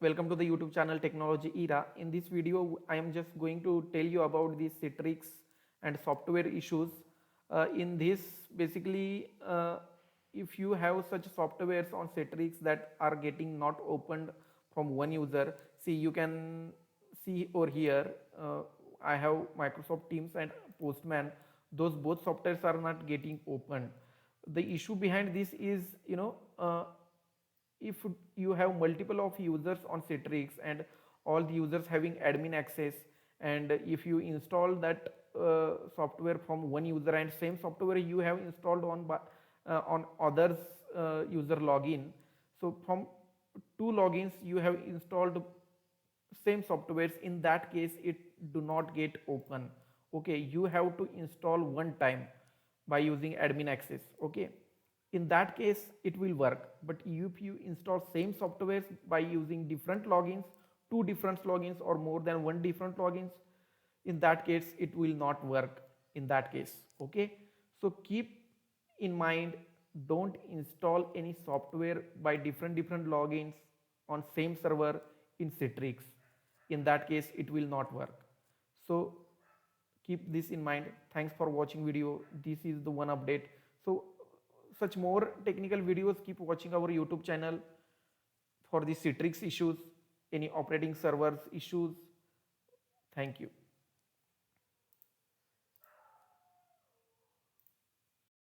Welcome to the YouTube channel Technology Era. In this video, I am just going to tell you about the Citrix and software issues. In this, basically, if you have such softwares on Citrix that are getting not opened from one user, see you can see over here. I have Microsoft Teams and Postman. Those both softwares are not getting opened. The issue behind this is, if you have multiple of users on Citrix and all the users having admin access, and if you install that software from one user and same software you have installed on others user login, so from two logins you have installed same softwares, in that case it do not get open. Okay, you have to install one time by using admin access. Okay, in that case it will work, but if you install same softwares by using different logins, two different logins or more than one different logins, in that case it will not work in that case. Okay, so keep in mind, don't install any software by different logins on same server in Citrix. In that case it will not work. So keep this in mind. Thanks for watching video. This is the one update. So such more technical videos, keep watching our YouTube channel for the Citrix issues, any operating servers issues. Thank you.